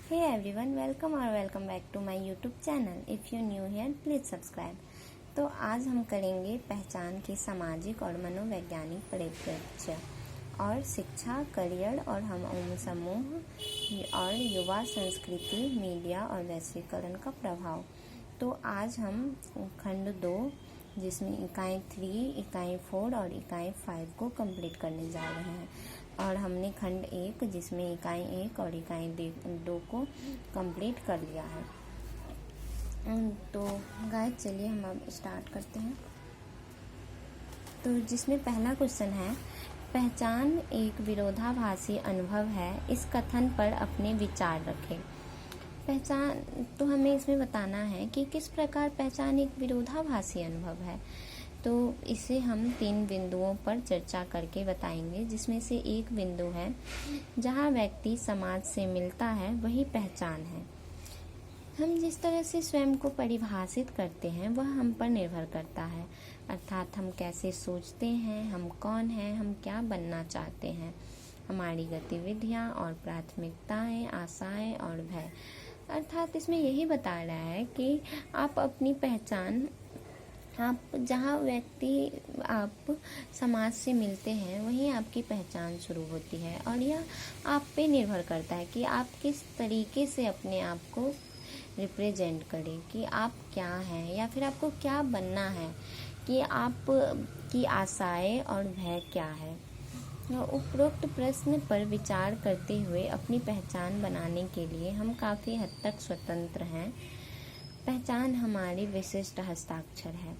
Hey everyone, welcome back to my YouTube channel. If you're new here, please subscribe. तो आज हम करेंगे पहचान के सामाजिक और मनोवैज्ञानिक परिप्रेक्ष्य और शिक्षा, करियर और हम उम्र समूह और युवा संस्कृति, मीडिया और वैश्वीकरण का प्रभाव। तो आज हम खंड 2 जिसमें इकाई 3, इकाई 4 और इकाई 5 को कंप्लीट करने जा रहे हैं और हमने खंड 1 जिसमें इकाई 1 और इकाई 2 को कंप्लीट कर लिया है। तो गाइस चलिए हम अब स्टार्ट करते हैं। तो जिसमें पहला क्वेश्चन है, पहचान एक विरोधाभासी अनुभव है, इस कथन पर अपने विचार रखें। पहचान, तो हमें इसमें बताना है कि किस प्रकार पहचान एक विरोधाभासी अनुभव है। तो इसे हम 3 बिंदुओं पर चर्चा करके बताएंगे, जिसमें से एक बिंदु है जहाँ व्यक्ति समाज से मिलता है वही पहचान है। हम जिस तरह से स्वयं को परिभाषित करते हैं वह हम पर निर्भर करता है, अर्थात हम कैसे सोचते हैं, हम कौन हैं, हम क्या बनना चाहते हैं, हमारी गतिविधियाँ और प्राथमिकताएं, आशाएं और भय। अर्थात इसमें यही बता रहा है कि आप अपनी पहचान, आप जहाँ व्यक्ति आप समाज से मिलते हैं वहीं आपकी पहचान शुरू होती है और यह आप पे निर्भर करता है कि आप किस तरीके से अपने आप को रिप्रेजेंट करें, कि आप क्या हैं या फिर आपको क्या बनना है, कि आप की आशाएं और भय क्या है। उपरोक्त प्रश्न पर विचार करते हुए अपनी पहचान बनाने के लिए हम काफ़ी हद तक स्वतंत्र हैं। पहचान हमारी विशिष्ट हस्ताक्षर है,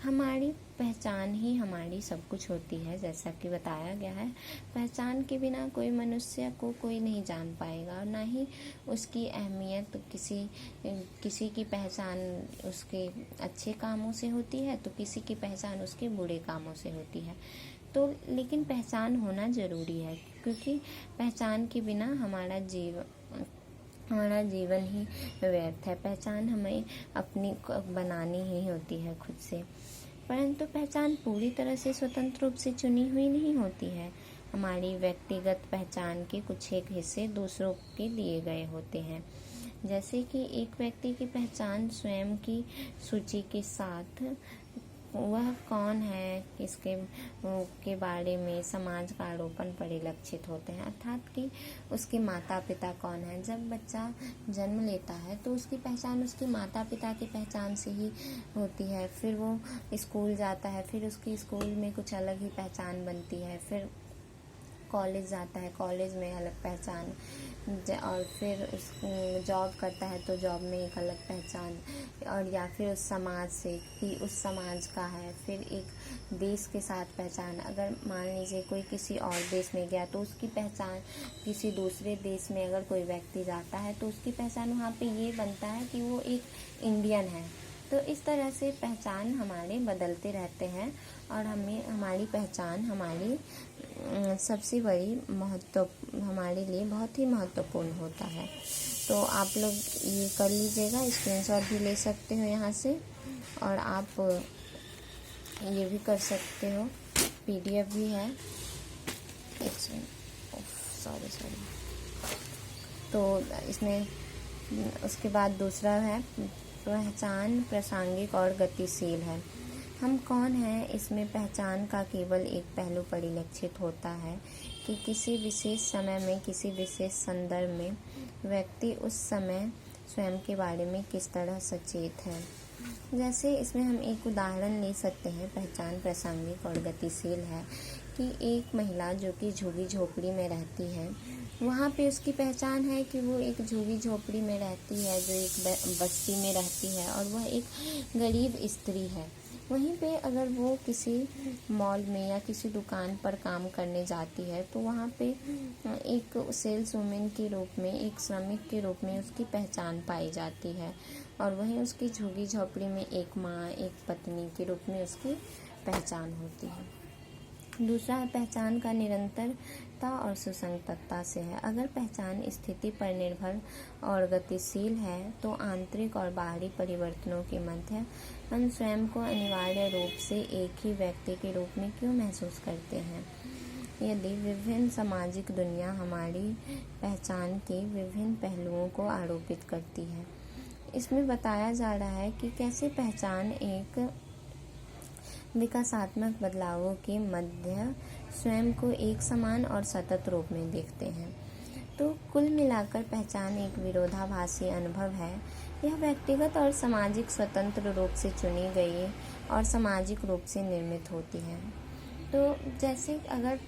हमारी पहचान ही हमारी सब कुछ होती है। जैसा कि बताया गया है, पहचान के बिना कोई मनुष्य को कोई नहीं जान पाएगा और ना ही उसकी अहमियत किसी की पहचान उसके अच्छे कामों से होती है तो किसी की पहचान उसके बुरे कामों से होती है। तो लेकिन पहचान होना ज़रूरी है, क्योंकि पहचान के बिना हमारा जीवन ही व्यर्थ है। पहचान हमें अपनी बनानी ही होती है खुद से, परंतु पहचान पूरी तरह से स्वतंत्र रूप से चुनी हुई नहीं होती है। हमारी व्यक्तिगत पहचान के कुछ एक हिस्से दूसरों के दिए गए होते हैं। जैसे कि एक व्यक्ति की पहचान स्वयं की सूची के साथ वह कौन है इसके के बारे में समाज का आरोपण परिलक्षित होते हैं, अर्थात कि उसके माता पिता कौन है। जब बच्चा जन्म लेता है तो उसकी पहचान उसके माता पिता की पहचान से ही होती है। फिर वो स्कूल जाता है, फिर उसकी स्कूल में कुछ अलग ही पहचान बनती है। फिर कॉलेज जाता है, कॉलेज में अलग पहचान, और फिर उस जॉब करता है तो जॉब में एक अलग पहचान, और या फिर उस समाज से कि उस समाज का है। फिर एक देश के साथ पहचान, अगर मान लीजिए कोई किसी और देश में गया तो उसकी पहचान, किसी दूसरे देश में अगर कोई व्यक्ति जाता है तो उसकी पहचान वहाँ पे ये बनता है कि वो एक इंडियन है। तो इस तरह से पहचान हमारे बदलते रहते हैं और हमारी पहचान हमारी सबसे बड़ी हमारे लिए बहुत ही महत्वपूर्ण होता है। तो आप लोग ये कर लीजिएगा, स्क्रीनशॉट भी ले सकते हो यहाँ से, और आप ये भी कर सकते हो, PDF भी है। सॉरी। तो इसमें उसके बाद दूसरा है, पहचान प्रासंगिक और गतिशील है। हम कौन हैं, इसमें पहचान का केवल एक पहलू परिलक्षित होता है कि किसी विशेष समय में, किसी विशेष संदर्भ में व्यक्ति उस समय स्वयं के बारे में किस तरह सचेत है। जैसे इसमें हम एक उदाहरण ले सकते हैं, पहचान प्रासंगिक और गतिशील है कि एक महिला जो कि झुग्गी झोपड़ी में रहती है, वहाँ पे उसकी पहचान है कि वो एक झुग्गी झोपड़ी में रहती है, जो एक बस्ती में रहती है और वह एक गरीब स्त्री है। वहीं पे अगर वो किसी मॉल में या किसी दुकान पर काम करने जाती है तो वहाँ पे एक सेल्स वुमेन के रूप में, एक श्रमिक के रूप में उसकी पहचान पाई जाती है, और वहीं उसकी झुग्गी झोपड़ी में एक माँ, एक पत्नी के रूप में उसकी पहचान होती है। दूसरा है पहचान का निरंतरता और सुसंगतता से है। अगर पहचान स्थिति पर निर्भर और गतिशील है तो आंतरिक और बाहरी परिवर्तनों के मध्य हम स्वयं को अनिवार्य रूप से एक ही व्यक्ति के रूप में क्यों महसूस करते हैं। यदि विभिन्न सामाजिक दुनिया हमारी पहचान के विभिन्न पहलुओं को आरोपित करती है। इसमें बताया जा रहा है कि कैसे पहचान एक विकासात्मक बदलावों के मध्य स्वयं को एक समान और सतत रूप में देखते हैं। तो कुल मिलाकर पहचान एक विरोधाभासी अनुभव है। यह व्यक्तिगत और सामाजिक स्वतंत्र रूप से चुनी गई और सामाजिक रूप से निर्मित होती है। तो जैसे अगर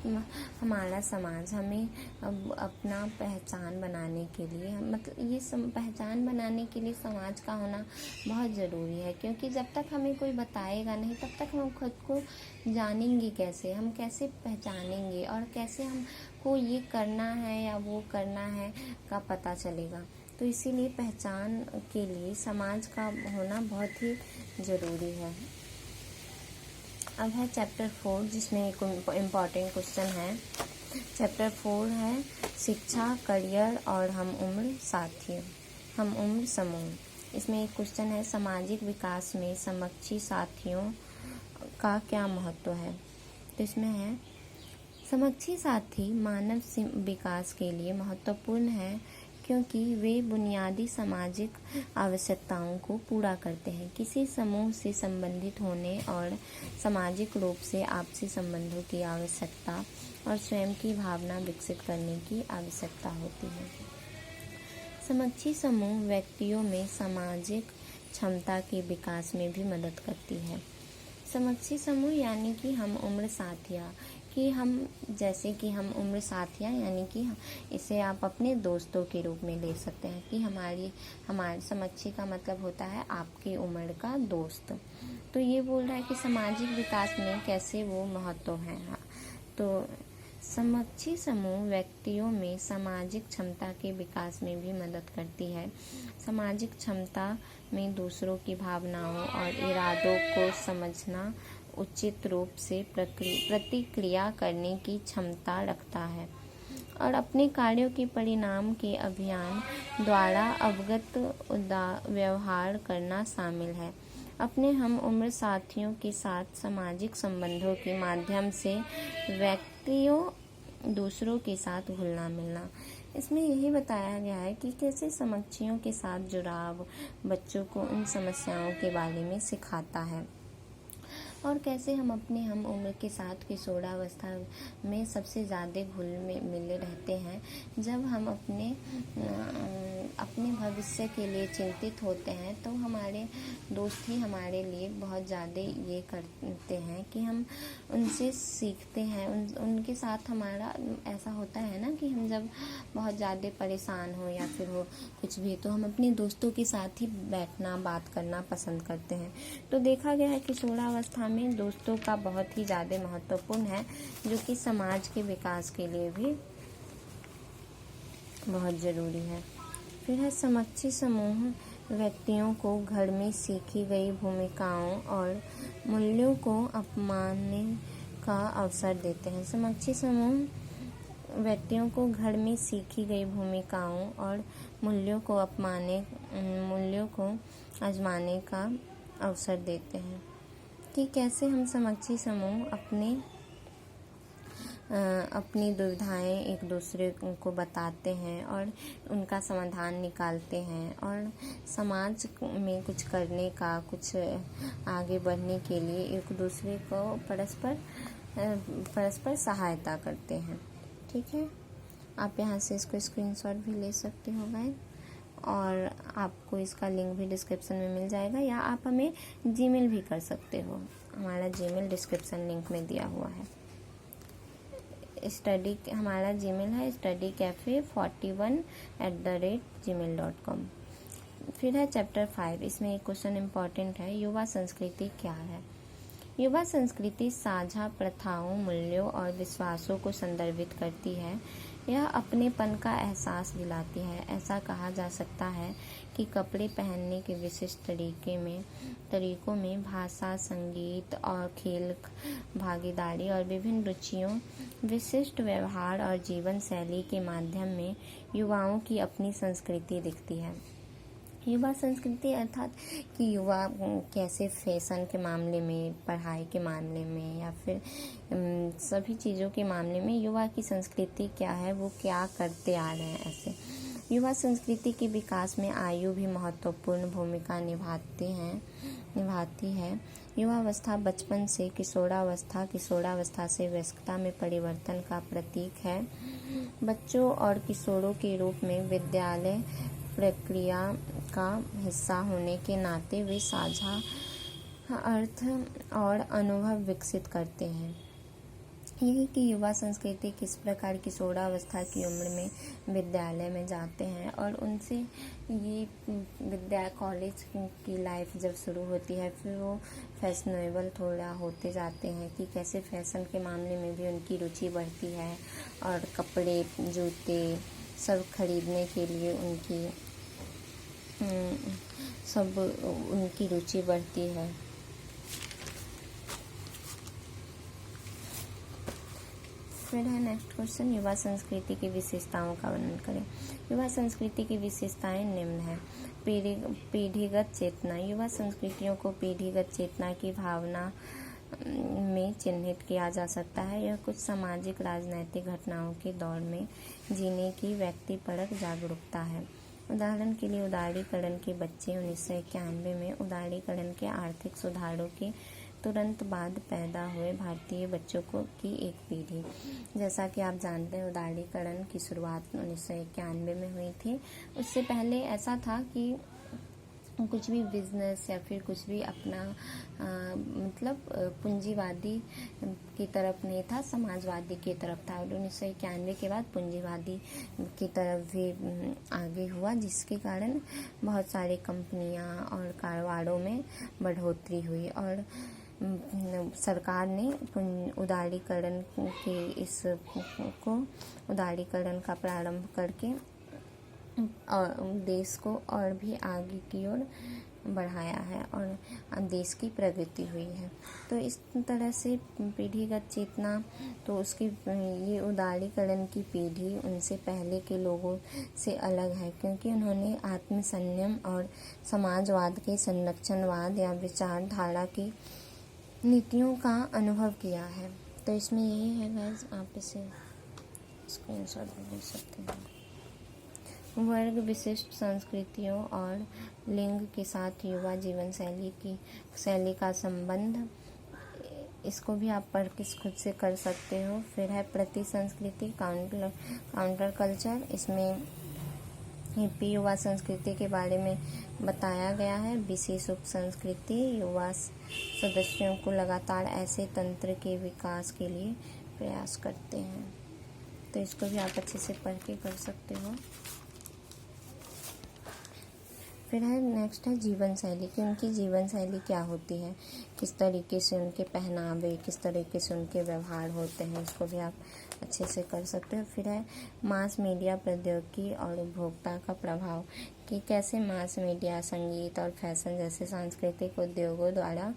हमारा समाज हमें अपना पहचान बनाने के लिए मतलब ये पहचान बनाने के लिए समाज का होना बहुत ज़रूरी है, क्योंकि जब तक हमें कोई बताएगा नहीं तब तक हम खुद को जानेंगे कैसे, हम कैसे पहचानेंगे और कैसे हमको ये करना है या वो करना है का पता चलेगा। तो इसीलिए पहचान के लिए समाज का होना बहुत ही ज़रूरी है। अब है चैप्टर 4, जिसमें एक इम्पॉर्टेंट क्वेश्चन है। चैप्टर 4 है शिक्षा, करियर और हम उम्र साथी, हम उम्र समूह। इसमें एक क्वेश्चन है सामाजिक विकास में समकक्षी साथियों का क्या महत्व है। तो इसमें है समकक्षी साथी मानव विकास के लिए महत्वपूर्ण है क्योंकि वे बुनियादी सामाजिक आवश्यकताओं को पूरा करते हैं। किसी समूह से संबंधित होने और सामाजिक रूप से आपसी संबंधों की आवश्यकता और स्वयं की भावना विकसित करने की आवश्यकता होती है। समकक्षी समूह व्यक्तियों में सामाजिक क्षमता के विकास में भी मदद करती है। समकक्षी समूह यानी कि हम उम्र साथिया कि हम जैसे कि हम उम्र साथिया यानी कि इसे आप अपने दोस्तों के रूप में ले सकते हैं कि हमारे समकक्षी का मतलब होता है आपकी उम्र का दोस्त। तो ये बोल रहा है कि सामाजिक विकास में कैसे वो महत्व है। तो समकक्षी समूह व्यक्तियों में सामाजिक क्षमता के विकास में भी मदद करती है। सामाजिक क्षमता में दूसरों की भावनाओं और इरादों को समझना, उचित रूप से प्रतिक्रिया करने की क्षमता रखता है और अपने कार्यों के परिणाम के अभियान द्वारा अवगत व्यवहार करना शामिल है। अपने हम उम्र साथियों के साथ सामाजिक संबंधों के माध्यम से व्यक्तियों दूसरों के साथ घुलना मिलना। इसमें यही बताया गया है कि कैसे समकक्षियों के साथ जुड़ाव बच्चों को उन समस्याओं के बारे में सिखाता है और कैसे हम अपने हम उम्र के साथ किशोरावस्था में सबसे ज़्यादा घुल मिले रहते हैं। जब हम अपने भविष्य के लिए चिंतित होते हैं तो हमारे दोस्त ही हमारे लिए बहुत ज़्यादा ये करते हैं कि हम उनसे सीखते हैं। उनके साथ हमारा ऐसा होता है ना कि हम जब बहुत ज़्यादा परेशान हो या फिर हो कुछ भी, तो हम अपने दोस्तों के साथ ही बैठना बात करना पसंद करते हैं। तो देखा गया है कि किशोरावस्था में दोस्तों का बहुत ही ज़्यादा महत्वपूर्ण है, जो कि समाज के विकास के लिए भी बहुत ज़रूरी है। फिर है समकक्षी समूह व्यक्तियों को घर में सीखी गई भूमिकाओं और मूल्यों को अपनाने का अवसर देते हैं। समकक्षी समूह व्यक्तियों को घर में सीखी गई भूमिकाओं और मूल्यों को आजमाने का अवसर देते हैं कि कैसे हम समकक्षी समूह अपनी दुविधाएं एक दूसरे को बताते हैं और उनका समाधान निकालते हैं और समाज में कुछ करने का, कुछ आगे बढ़ने के लिए एक दूसरे को परस्पर सहायता करते हैं। ठीक है, आप यहाँ से इसको स्क्रीनशॉट भी ले सकते हो गाइस, और आपको इसका लिंक भी डिस्क्रिप्शन में मिल जाएगा, या आप हमें जीमेल भी कर सकते हो। हमारा जीमेल डिस्क्रिप्शन लिंक में दिया हुआ है। हमारा जीमेल है studycafe41@gmail.com। फिर है चैप्टर 5, इसमें एक क्वेश्चन इम्पॉर्टेंट है, युवा संस्कृति क्या है। युवा संस्कृति साझा प्रथाओं, मूल्यों और विश्वासों को संदर्भित करती है। यह अपनेपन का एहसास दिलाती है। ऐसा कहा जा सकता है कि कपड़े पहनने के विशिष्ट तरीकों में भाषा, संगीत और खेल, भागीदारी और विभिन्न रुचियों, विशिष्ट व्यवहार और जीवन शैली के माध्यम में युवाओं की अपनी संस्कृति दिखती है। युवा संस्कृति अर्थात कि युवा कैसे फैशन के मामले में, पढ़ाई के मामले में या फिर सभी चीज़ों के मामले में युवा की संस्कृति क्या है, वो क्या करते आ रहे हैं। ऐसे युवा संस्कृति के विकास में आयु भी महत्वपूर्ण भूमिका निभाती है। युवावस्था बचपन से किशोरावस्था, किशोरावस्था से वयस्कता में परिवर्तन का प्रतीक है। बच्चों और किशोरों के रूप में विद्यालय प्रक्रिया का हिस्सा होने के नाते वे साझा अर्थ और अनुभव विकसित करते हैं। यही कि युवा संस्कृति किस प्रकार किशोरावस्था की उम्र में विद्यालय में जाते हैं और उनसे ये कॉलेज की लाइफ जब शुरू होती है, फिर वो फैशनेबल थोड़ा होते जाते हैं कि कैसे फैशन के मामले में भी उनकी रुचि बढ़ती है और कपड़े, जूते सब खरीदने के लिए उनकी रुचि बढ़ती है। फिर है नेक्स्ट क्वेश्चन, युवा संस्कृति की विशेषताओं का वर्णन करें। युवा संस्कृति की विशेषताएं निम्न है। पीढ़ीगत चेतना। युवा संस्कृतियों को पीढ़ीगत चेतना की भावना में चिन्हित किया जा सकता है। यह कुछ सामाजिक राजनैतिक घटनाओं के दौर में जीने की व्यक्तिपरक जागरूकता है। उदाहरण के लिए उदारीकरण के बच्चे 1991 में उदारीकरण के आर्थिक सुधारों के तुरंत बाद पैदा हुए भारतीय बच्चों की एक पीढ़ी। जैसा कि आप जानते हैं, उदारीकरण की शुरुआत 1991 में हुई थी। उससे पहले ऐसा था कि कुछ भी बिजनेस या फिर कुछ भी अपना मतलब पूंजीवादी की तरफ नहीं था, समाजवादी की तरफ था। और 1991 के बाद पूंजीवादी की तरफ भी आगे हुआ, जिसके कारण बहुत सारी कंपनियां और कारोबारों में बढ़ोतरी हुई और सरकार ने उदारीकरण उदारीकरण का प्रारंभ करके और देश को और भी आगे की ओर बढ़ाया है और देश की प्रगति हुई है। तो इस तरह से पीढ़ीगत चेतना, तो उसकी ये उदारीकरण की पीढ़ी उनसे पहले के लोगों से अलग है, क्योंकि उन्होंने आत्मसंयम और समाजवाद के संरक्षणवाद या विचारधारा की नीतियों का अनुभव किया है। तो इसमें यही है गाइस, आप इसे स्क्रीनशॉट भी ले सकते हैं। वर्ग विशिष्ट संस्कृतियों और लिंग के साथ युवा जीवन शैली का संबंध, इसको भी आप पढ़ के खुद से कर सकते हो। फिर है प्रति संस्कृति, काउंटर कल्चर। इसमें हिप्पी युवा संस्कृति के बारे में बताया गया है। विशेष उप संस्कृति युवा सदस्यों को लगातार ऐसे तंत्र के विकास के लिए प्रयास करते हैं। तो इसको भी आप अच्छे से पढ़ के कर सकते हो। फिर है नेक्स्ट है जीवन शैली, कि उनकी जीवन शैली क्या होती है, किस तरीके से उनके पहनावे, किस तरीके से उनके व्यवहार होते हैं, इसको भी आप अच्छे से कर सकते हो। फिर है मास मीडिया प्रौद्योगिकी और उपभोक्ता का प्रभाव, कि कैसे मास मीडिया, संगीत और फैशन जैसे सांस्कृतिक उद्योगों द्वारा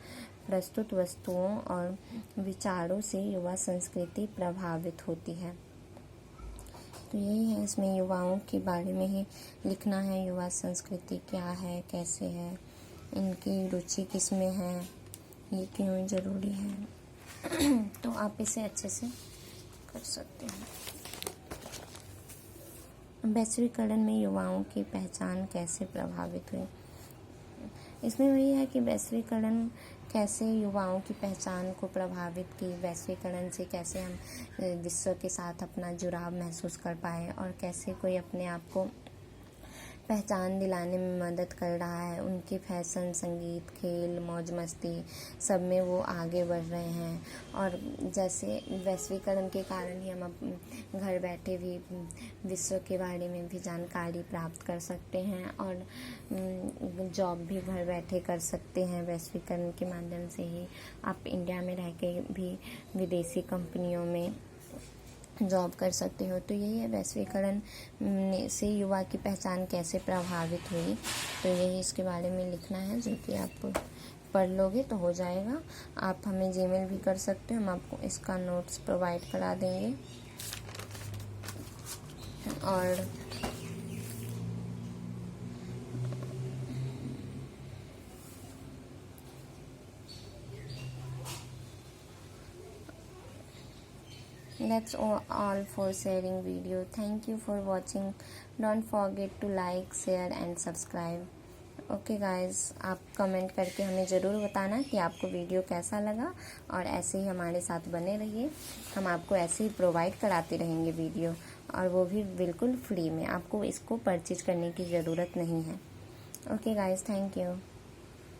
प्रस्तुत वस्तुओं और विचारों से युवा संस्कृति प्रभावित होती है। तो यही है, इसमें युवाओं के बारे में ही लिखना है। युवा संस्कृति क्या है, कैसे है, इनकी रुचि किस में है, ये क्यों ज़रूरी है। तो आप इसे अच्छे से कर सकते हैं। वैश्वीकरण में युवाओं की पहचान कैसे प्रभावित हुई। इसमें वही है कि वैश्वीकरण कैसे युवाओं की पहचान को प्रभावित की, वैश्वीकरण से कैसे हम विश्व के साथ अपना जुड़ाव महसूस कर पाए और कैसे कोई अपने आप को पहचान दिलाने में मदद कर रहा है। उनके फैशन, संगीत, खेल, मौज मस्ती सब में वो आगे बढ़ रहे हैं। और जैसे वैश्वीकरण के कारण ही हम घर बैठे भी विश्व के बारे में भी जानकारी प्राप्त कर सकते हैं और जॉब भी घर बैठे कर सकते हैं। वैश्वीकरण के माध्यम से ही आप इंडिया में रह के भी विदेशी कंपनियों में जॉब कर सकते हो। तो यही है, वैश्वीकरण से युवा की पहचान कैसे प्रभावित हुई। तो यही इसके बारे में लिखना है, जो कि आप पढ़ लोगे तो हो जाएगा। आप हमें जीमेल भी कर सकते हो, हम आपको इसका नोट्स प्रोवाइड करा देंगे। और That's all for sharing video. Thank you for watching. Don't forget to like, share and subscribe. Okay guys, आप कमेंट करके हमें ज़रूर बताना कि आपको वीडियो कैसा लगा, और ऐसे ही हमारे साथ बने रहिए। हम आपको ऐसे ही प्रोवाइड कराते रहेंगे वीडियो, और वो भी बिल्कुल फ्री में। आपको इसको परचेज करने की ज़रूरत नहीं है। Okay guys, thank you.